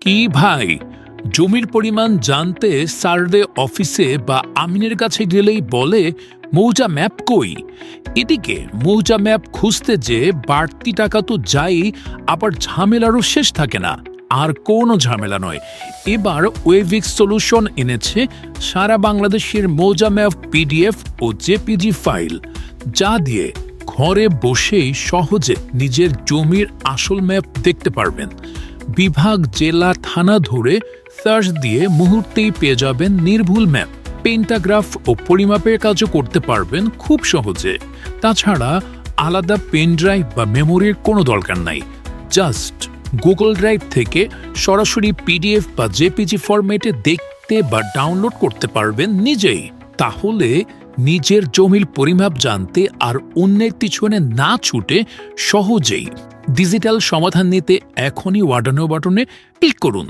কি ভাই, জমির পরিমাণ জানতে সার্ভে অফিসে বা আমিনের কাছে গেলেই বলে মৌজা ম্যাপ কই। এদিকে মৌজা ম্যাপ খুঁজতে যে বাড়তি টাকা তো যাই, আবার ঝামেলারও শেষ থাকে না। আর কোনো ঝামেলা নয়, এবার ওয়েভিক্স সলিউশন এনেছে সারা বাংলাদেশের মৌজা ম্যাপ পিডিএফ ও জেপিজি ফাইল, যা দিয়ে ঘরে বসেই সহজে নিজের জমির আসল ম্যাপ দেখতে পারবেন। বিভাগ, জেলা, থানা ধরে সার্চ দিয়ে মুহূর্তেই পেয়ে যাবেন নির্ভুল ম্যাপ। পেন্টাগ্রাফ ও পরিমাপের কাজও করতে পারবেন খুব সহজে। তাছাড়া আলাদা পেন ড্রাইভ বা মেমোরির কোনো দরকার নাই। জাস্ট গুগল ড্রাইভ থেকে সরাসরি পিডিএফ বা জেপিজি ফরম্যাটে দেখতে বা ডাউনলোড করতে পারবেন নিজেই। তাহলে নিজের জমির পরিমাপ জানতে আর অন্যের পিছনে না ছুটে সহজেই ডিজিটাল সমাধান নিতে এখনই ওয়ার্ডানো বাটনে ক্লিক করুন।